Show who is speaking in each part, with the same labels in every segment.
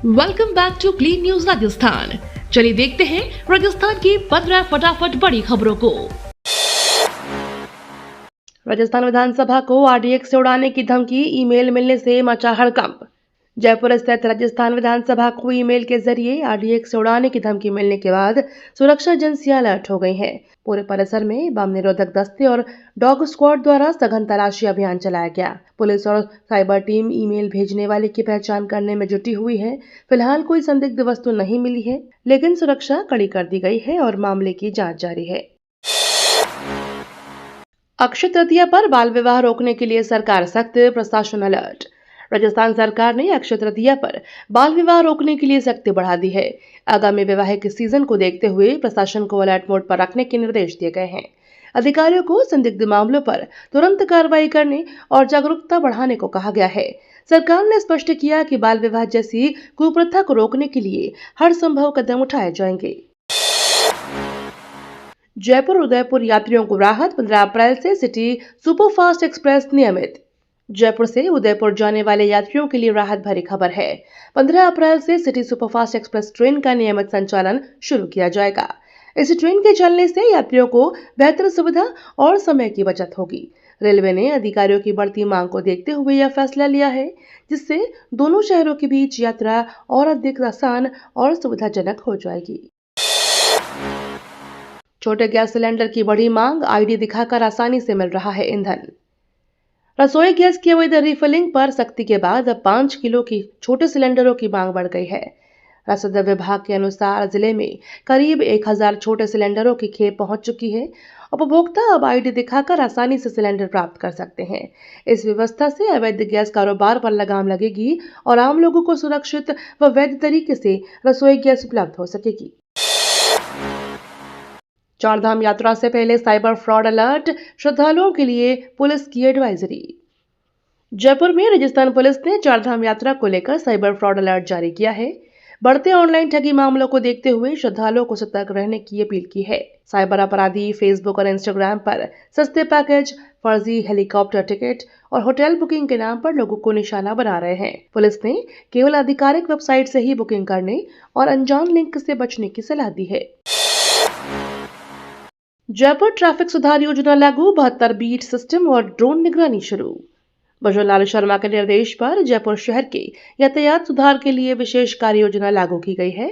Speaker 1: Welcome back to clean news Rajasthan. चलिए देखते हैं राजस्थान की 15 फटाफट बड़ी खबरों को। राजस्थान विधानसभा को आरडीएक्स से उड़ाने की धमकी, ईमेल मिलने से मचा हड़कंप। जयपुर स्थित राजस्थान विधानसभा को ईमेल के जरिए आरडीएक्स से उड़ाने की धमकी मिलने के बाद सुरक्षा एजेंसियां अलर्ट हो गई हैं। पूरे परिसर में बम निरोधक दस्ते और डॉग स्क्वाड द्वारा सघन तलाशी अभियान चलाया गया। पुलिस और साइबर टीम ईमेल भेजने वाले की पहचान करने में जुटी हुई है। फिलहाल कोई संदिग्ध वस्तु नहीं मिली है, लेकिन सुरक्षा कड़ी कर दी गई है और मामले की जांच जारी है। अक्षय तृतीया पर बाल विवाह रोकने के लिए सरकार सख्त, प्रशासन अलर्ट। राजस्थान सरकार ने अक्षय तृतीया पर बाल विवाह रोकने के लिए सख्ती बढ़ा दी है। आगामी वैवाहिक सीजन को देखते हुए प्रशासन को अलर्ट मोड पर रखने के निर्देश दिए गए हैं। अधिकारियों को संदिग्ध मामलों पर तुरंत कार्रवाई करने और जागरूकता बढ़ाने को कहा गया है। सरकार ने स्पष्ट किया कि बाल विवाह जैसी कुप्रथा को रोकने के लिए हर संभव कदम उठाए जाएंगे। जयपुर उदयपुर यात्रियों को राहत, 15 अप्रैल से सिटी सुपरफास्ट एक्सप्रेस नियमित। जयपुर से उदयपुर जाने वाले यात्रियों के लिए राहत भरी खबर है। 15 अप्रैल से सिटी सुपरफास्ट एक्सप्रेस ट्रेन का नियमित संचालन शुरू किया जाएगा। इस ट्रेन के चलने से यात्रियों को बेहतर सुविधा और समय की बचत होगी। रेलवे ने अधिकारियों की बढ़ती मांग को देखते हुए यह फैसला लिया है, जिससे दोनों शहरों के बीच यात्रा और अधिक आसान और सुविधाजनक हो जाएगी। छोटे गैस सिलेंडर की बढ़ी मांग, आईडी दिखाकर आसानी से मिल रहा है ईंधन। रसोई गैस की अवैध रिफिलिंग पर सख्ती के बाद अब 5 किलो की छोटे सिलेंडरों की मांग बढ़ गई है। रसद विभाग के अनुसार जिले में करीब 1000 छोटे सिलेंडरों की खेप पहुंच चुकी है। उपभोक्ता अब आईडी दिखाकर आसानी से सिलेंडर प्राप्त कर सकते हैं। इस व्यवस्था से अवैध गैस कारोबार पर लगाम लगेगी और आम लोगों को सुरक्षित व वैध तरीके से रसोई गैस उपलब्ध हो सकेगी। चारधाम यात्रा से पहले साइबर फ्रॉड अलर्ट, श्रद्धालुओं के लिए पुलिस की एडवाइजरी। जयपुर में राजस्थान पुलिस ने चारधाम यात्रा को लेकर साइबर फ्रॉड अलर्ट जारी किया है। बढ़ते ऑनलाइन ठगी मामलों को देखते हुए श्रद्धालुओं को सतर्क रहने की अपील की है। साइबर अपराधी फेसबुक और इंस्टाग्राम पर सस्ते पैकेज, फर्जी हेलीकॉप्टर टिकट और होटल बुकिंग के नाम पर लोगों को निशाना बना रहे हैं। पुलिस ने केवल आधिकारिक वेबसाइट से ही बुकिंग करने और अनजान लिंक से बचने की सलाह दी है। जयपुर ट्रैफिक सुधार योजना लागू, 72 बीट सिस्टम और ड्रोन निगरानी शुरू। भजनलाल शर्मा के निर्देश पर जयपुर शहर के यातायात सुधार के लिए विशेष कार्य योजना लागू की गई है।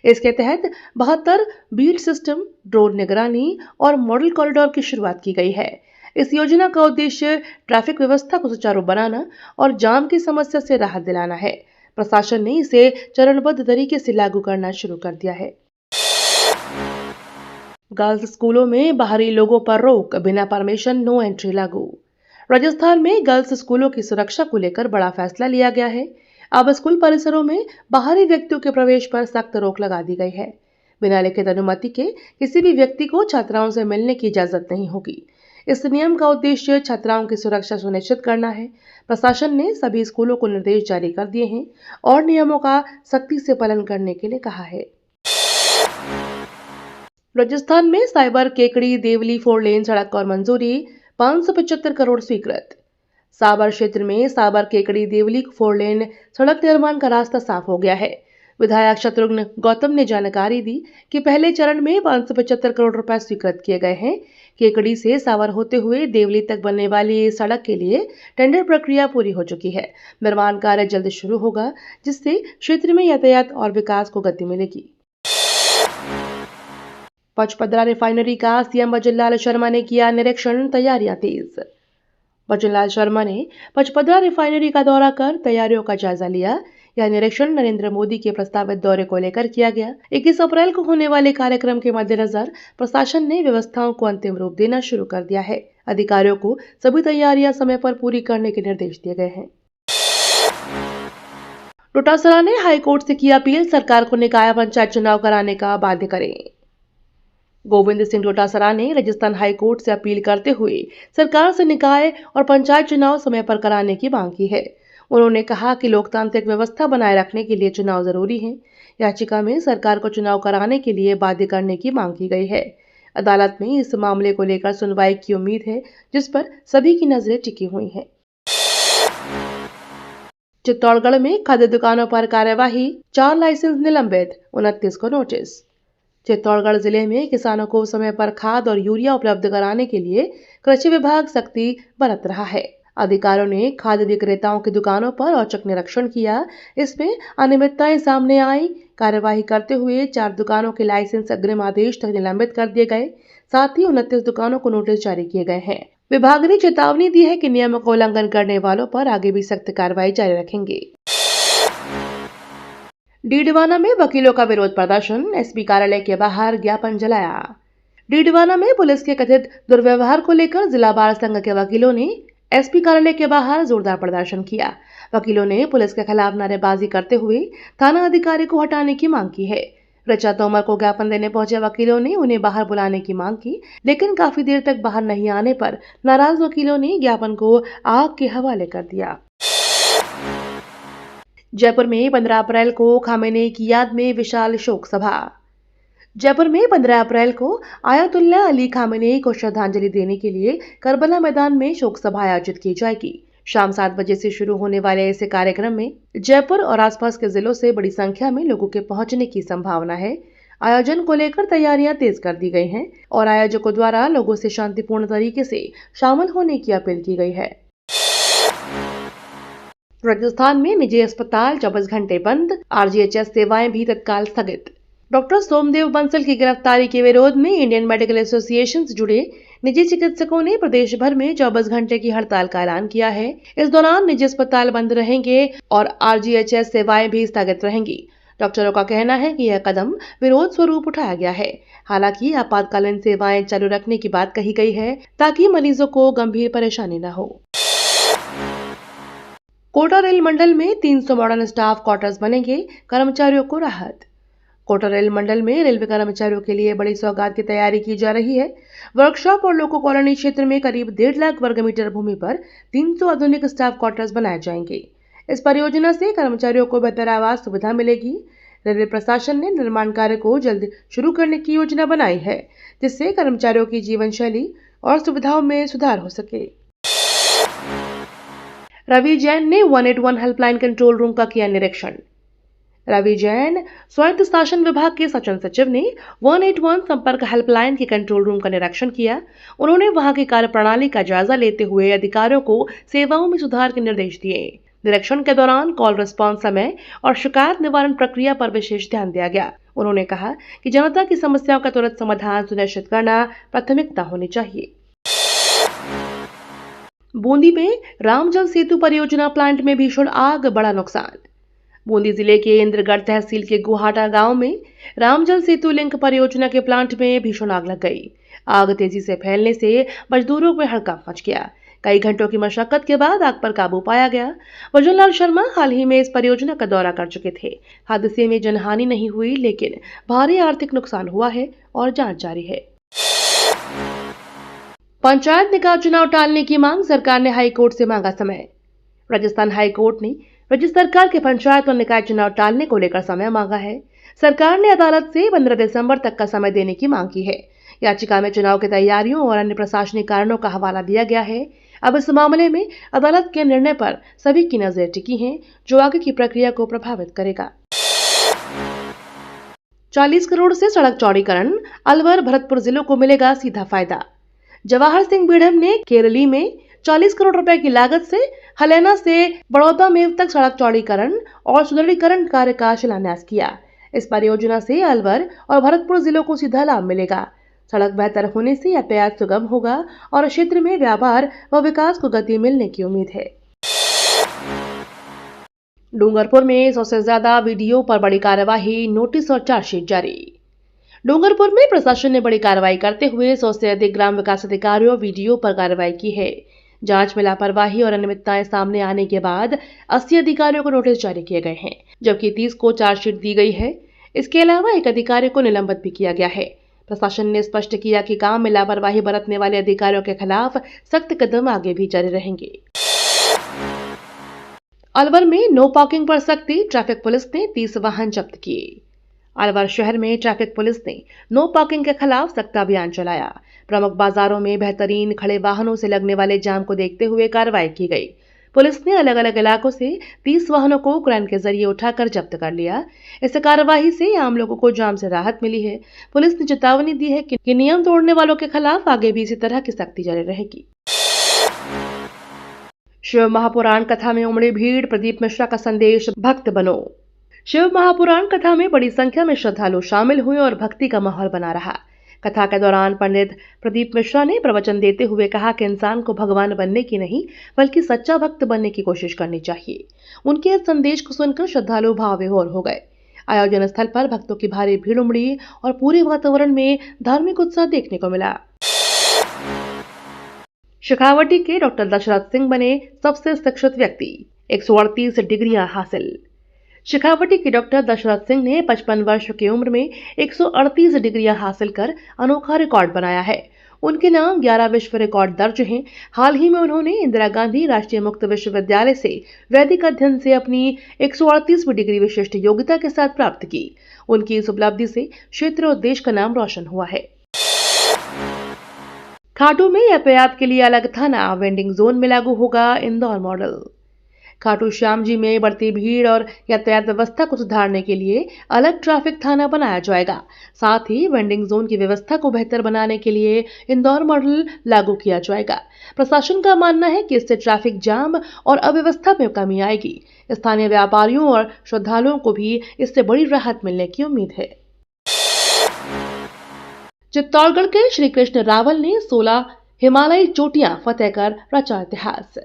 Speaker 1: इसके तहत 72 बीट सिस्टम, ड्रोन निगरानी और मॉडल कॉरिडोर की शुरुआत की गई है। इस योजना का उद्देश्य ट्रैफिक व्यवस्था को सुचारू बनाना और जाम की समस्या से राहत दिलाना है। प्रशासन ने इसे चरणबद्ध तरीके से लागू करना शुरू कर दिया है। गर्ल्स स्कूलों में बाहरी लोगों पर रोक, बिना परमिशन नो एंट्री लागू। राजस्थान में गर्ल्स स्कूलों की सुरक्षा को लेकर बड़ा फैसला लिया गया है। अब स्कूल परिसरों में बाहरी व्यक्तियों के प्रवेश पर सख्त रोक लगा दी गई है। बिना लिखित अनुमति के किसी भी व्यक्ति को छात्राओं से मिलने की इजाजत नहीं होगी। इस नियम का उद्देश्य छात्राओं की सुरक्षा सुनिश्चित करना है। प्रशासन ने सभी स्कूलों को निर्देश जारी कर दिए हैं और नियमों का सख्ती से पालन करने के लिए कहा है। राजस्थान में साइबर केकड़ी देवली 4 लेन सड़क और मंजूरी, 575 करोड़ स्वीकृत। साबर क्षेत्र में साबर केकड़ी देवली 4 लेन सड़क निर्माण का रास्ता साफ हो गया है। विधायक शत्रुघ्न गौतम ने जानकारी दी कि पहले चरण में 575 करोड़ रुपए स्वीकृत किए गए हैं। केकड़ी से सावर होते हुए देवली तक बनने वाली इस सड़क के लिए टेंडर प्रक्रिया पूरी हो चुकी है। निर्माण कार्य जल्द शुरू होगा, जिससे क्षेत्र में यातायात और विकास को गति मिलेगी। पचपदरा रिफाइनरी का सीएम भजनलाल शर्मा ने किया निरीक्षण, तैयारियां तेज। भजनलाल शर्मा ने पचपदरा रिफाइनरी का दौरा कर तैयारियों का जायजा लिया। यह निरीक्षण नरेंद्र मोदी के प्रस्तावित दौरे को लेकर किया गया। 21 अप्रैल को होने वाले कार्यक्रम के मद्देनजर प्रशासन ने व्यवस्थाओं को अंतिम रूप देना शुरू कर दिया है। अधिकारियों को सभी तैयारियां समय पर पूरी करने के निर्देश दिए गए हैं। डोटासरा ने हाईकोर्ट से की अपील, सरकार को निकाय पंचायत चुनाव कराने का बाध्य करें। गोविंद सिंह डोटासरा ने राजस्थान हाईकोर्ट से अपील करते हुए सरकार से निकाय और पंचायत चुनाव समय पर कराने की मांग की है। उन्होंने कहा कि लोकतांत्रिक व्यवस्था बनाए रखने के लिए चुनाव जरूरी है। याचिका में सरकार को चुनाव कराने के लिए बाध्य करने की मांग की गई है। अदालत में इस मामले को लेकर सुनवाई की उम्मीद है, जिस पर सभी की नजरें टिकी हुई हैं। चित्तौड़गढ़ में खाद्य दुकानों पर कार्यवाही, 4 लाइसेंस निलंबित, 29 को नोटिस। चित्तौड़गढ़ जिले में किसानों को समय पर खाद और यूरिया उपलब्ध कराने के लिए कृषि विभाग सख्ती बरत रहा है। अधिकारियों ने खाद्य विक्रेताओं की दुकानों पर औचक निरीक्षण किया। इसमें अनियमितताएं सामने आई। कार्यवाही करते हुए 4 दुकानों के लाइसेंस अग्रिम आदेश तक निलंबित कर दिए गए। साथ ही 29 दुकानों को नोटिस जारी किए गए हैं। विभाग ने चेतावनी दी है कि नियमों का उल्लंघन करने वालों पर आगे भी सख्त कार्रवाई जारी रखेंगे। डीडवाना में वकीलों का विरोध प्रदर्शन, एसपी कार्यालय के बाहर ज्ञापन जलाया। डीडवाना में पुलिस के कथित दुर्व्यवहार को लेकर जिला बार संघ के वकीलों ने एसपी कार्यालय के बाहर जोरदार प्रदर्शन किया। वकीलों ने पुलिस के खिलाफ नारेबाजी करते हुए थाना अधिकारी को हटाने की मांग की है। ऋचा तोमर को ज्ञापन देने पहुंचे वकीलों ने उन्हें बाहर बुलाने की मांग की, लेकिन काफी देर तक बाहर नहीं आने पर नाराज वकीलों ने ज्ञापन को आग के हवाले कर दिया। जयपुर में 15 अप्रैल को खामेनेई की याद में विशाल शोक सभा। जयपुर में 15 अप्रैल को आयतुल्ला अली खामेनेई को श्रद्धांजलि देने के लिए करबला मैदान में शोक सभा आयोजित की जाएगी। शाम 7 बजे से शुरू होने वाले ऐसे कार्यक्रम में जयपुर और आसपास के जिलों से बड़ी संख्या में लोगों के पहुंचने की संभावना है। आयोजन को लेकर तैयारियां तेज कर दी गई हैं और आयोजकों द्वारा लोगों से शांतिपूर्ण तरीके से शामिल होने की अपील की गई है। राजस्थान में निजी अस्पताल 24 घंटे बंद, आरजीएचएस सेवाएं भी तत्काल स्थगित। डॉक्टर सोमदेव बंसल की गिरफ्तारी के विरोध में इंडियन मेडिकल एसोसिएशन से जुड़े निजी चिकित्सकों ने प्रदेश भर में 24 घंटे की हड़ताल का ऐलान किया है। इस दौरान निजी अस्पताल बंद रहेंगे और आरजीएचएस सेवाएं भी स्थगित रहेंगी। डॉक्टरों का कहना है कि यह कदम विरोध स्वरूप उठाया गया है। हालांकि आपातकालीन सेवाएं चालू रखने की बात कही गई है ताकि मरीजों को गंभीर परेशानी न हो। कोटा रेल मंडल में 300 मॉडर्न स्टाफ क्वार्टर्स बनेंगे, कर्मचारियों को राहत। कोटा रेल मंडल में रेलवे कर्मचारियों के लिए बड़ी सौगात की तैयारी की जा रही है। वर्कशॉप और लोको कॉलोनी क्षेत्र में करीब 1.5 लाख वर्ग मीटर भूमि पर 300 आधुनिक स्टाफ क्वार्टर्स बनाए जाएंगे। इस परियोजना से कर्मचारियों को बेहतर आवास सुविधा मिलेगी। रेलवे प्रशासन ने निर्माण कार्य को जल्द शुरू करने की योजना बनाई है, जिससे कर्मचारियों की जीवन शैली और सुविधाओं में सुधार हो सके। रवि जैन ने 181 हेल्पलाइन कंट्रोल रूम का किया निरीक्षण। रवि जैन, स्वायत्त शासन विभाग के शासन सचिव ने 181 संपर्क हेल्पलाइन के कंट्रोल रूम का निरीक्षण किया। उन्होंने वहां की कार्यप्रणाली का जायजा लेते हुए अधिकारियों को सेवाओं में सुधार के निर्देश दिए। निरीक्षण के दौरान कॉल रिस्पांस समय और शिकायत निवारण प्रक्रिया पर विशेष ध्यान दिया गया। उन्होंने कहा कि जनता की समस्याओं का तुरंत समाधान सुनिश्चित करना प्राथमिकता होनी चाहिए। बूंदी में रामजल सेतु परियोजना प्लांट में भीषण आग, बड़ा नुकसान। बूंदी जिले के इंद्रगढ़ तहसील के गुहाटा गांव में रामजल सेतु लिंक परियोजना के प्लांट में भीषण आग लग गई। आग तेजी से फैलने से मजदूरों में हड़कंप मच गया। कई घंटों की मशक्कत के बाद आग पर काबू पाया गया। भजनलाल शर्मा हाल ही में इस परियोजना का दौरा कर चुके थे। हादसे में जनहानि नहीं हुई, लेकिन भारी आर्थिक नुकसान हुआ है और जांच जारी है। पंचायत निकाय चुनाव टालने की मांग, सरकार ने हाईकोर्ट से मांगा समय। राजस्थान हाईकोर्ट ने राज्य सरकार के पंचायत और निकाय चुनाव टालने को लेकर समय मांगा है। सरकार ने अदालत से 15 दिसंबर तक का समय देने की मांग की है। याचिका में चुनाव की तैयारियों और अन्य प्रशासनिक कारणों का हवाला दिया गया है। अब इस मामले में अदालत के निर्णय पर सभी की नजर टिकी है, जो आगे की प्रक्रिया को प्रभावित करेगा। 40 करोड़ से सड़क चौड़ीकरण, अलवर भरतपुर जिलों को मिलेगा सीधा फायदा। जवाहर सिंह बीढ़म ने केरली में 40 करोड़ रुपए की लागत से हलैना से बड़ौदा मेव तक सड़क चौड़ीकरण और सुदृढ़ीकरण कार्य का शिलान्यास किया। इस परियोजना से अलवर और भरतपुर जिलों को सीधा लाभ मिलेगा। सड़क बेहतर होने से यातायात सुगम होगा और क्षेत्र में व्यापार व विकास को गति मिलने की उम्मीद है। डूंगरपुर में 100 से ज्यादा वीडियो पर बड़ी कार्यवाही, नोटिस और चार्जशीट जारी। डूंगरपुर में प्रशासन ने बड़ी कार्रवाई करते हुए 100 से अधिक ग्राम विकास अधिकारियों वीडियो पर कार्रवाई की है। जांच में लापरवाही और अनियमितताएं सामने आने के बाद 80 अधिकारियों को नोटिस जारी किए गए हैं, जबकि 30 को चार्जशीट दी गई है। इसके अलावा एक अधिकारी को निलंबित भी किया गया है। प्रशासन ने स्पष्ट किया कि काम में लापरवाही बरतने वाले अधिकारियों के खिलाफ सख्त कदम आगे भी जारी रहेंगे। अलवर में नो पार्किंग पर सख्ती, ट्रैफिक पुलिस ने 30 वाहन जब्त किए। अलवर शहर में ट्रैफिक पुलिस ने नो पार्किंग के खिलाफ सख्त अभियान चलाया। प्रमुख बाजारों में बेहतरीन खड़े वाहनों से लगने वाले जाम को देखते हुए कार्रवाई की गई। पुलिस ने अलग अलग इलाकों से 30 वाहनों को क्रेन के जरिए उठाकर जब्त कर लिया। इस कार्रवाई से आम लोगों को जाम से राहत मिली है। पुलिस ने चेतावनी दी है कि नियम तोड़ने वालों के खिलाफ आगे भी इसी तरह की सख्ती जारी रहेगी। शिव महापुराण कथा में उमड़ी भीड़, प्रदीप मिश्रा का संदेश, भक्त बनो। शिव महापुराण कथा में बड़ी संख्या में श्रद्धालु शामिल हुए और भक्ति का माहौल बना रहा। कथा के दौरान पंडित प्रदीप मिश्रा ने प्रवचन देते हुए कहा कि इंसान को भगवान बनने की नहीं बल्कि सच्चा भक्त बनने की कोशिश करनी चाहिए। उनके इस संदेश को सुनकर श्रद्धालु भाव विभोर हो गए। आयोजन स्थल पर भक्तों की भारी भीड़ उमड़ी और पूरे वातावरण में धार्मिक उत्साह देखने को मिला। शेखावटी के डॉक्टर दशरथ सिंह बने सबसे शिक्षित व्यक्ति, 138 डिग्रियां हासिल। शेखावटी के डॉक्टर दशरथ सिंह ने 55 वर्ष की उम्र में 138 डिग्रियां हासिल कर अनोखा रिकॉर्ड बनाया है। उनके नाम 11 विश्व रिकॉर्ड दर्ज हैं। हाल ही में उन्होंने इंदिरा गांधी राष्ट्रीय मुक्त विश्वविद्यालय से वैदिक अध्ययन से अपनी 138वीं डिग्री विशिष्ट योग्यता के साथ प्राप्त की। उनकी इस उपलब्धि से क्षेत्र और देश का नाम रोशन हुआ है। खाटू में यातायात के लिए अलग थाना, वेंडिंग जोन में लागू होगा इंदौर मॉडल। खाटू श्याम जी में बढ़ती भीड़ और यातायात व्यवस्था को सुधारने के लिए अलग ट्रैफिक थाना बनाया जाएगा। साथ ही वेंडिंग जोन की व्यवस्था को बेहतर बनाने के लिए इंदौर मॉडल लागू किया जाएगा। प्रशासन का मानना है कि इससे ट्रैफिक जाम और अव्यवस्था में कमी आएगी। स्थानीय व्यापारियों और श्रद्धालुओं को भी इससे बड़ी राहत मिलने की उम्मीद है। चित्तौड़गढ़ के श्री कृष्ण रावल ने 16 हिमालयी चोटियां फतेह कर रचा इतिहास।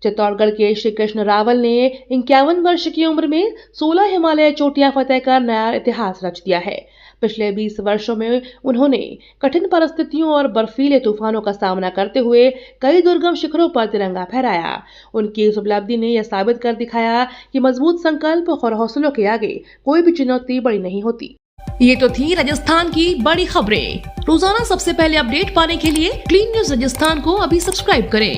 Speaker 1: चित्तौड़गढ़ के श्री कृष्ण रावल ने 51 वर्ष की उम्र में 16 हिमालय चोटियां फतेह कर नया इतिहास रच दिया है। पिछले 20 वर्षों में उन्होंने कठिन परिस्थितियों और बर्फीले तूफानों का सामना करते हुए कई दुर्गम शिखरों पर तिरंगा फहराया। उनकी इस उपलब्धि ने यह साबित कर दिखाया कि मजबूत संकल्प और हौसलों के आगे कोई भी चुनौती बड़ी नहीं होती।
Speaker 2: ये तो थी राजस्थान की बड़ी खबरें। रोजाना सबसे पहले अपडेट पाने के लिए क्लीन न्यूज राजस्थान को अभी सब्सक्राइब करें।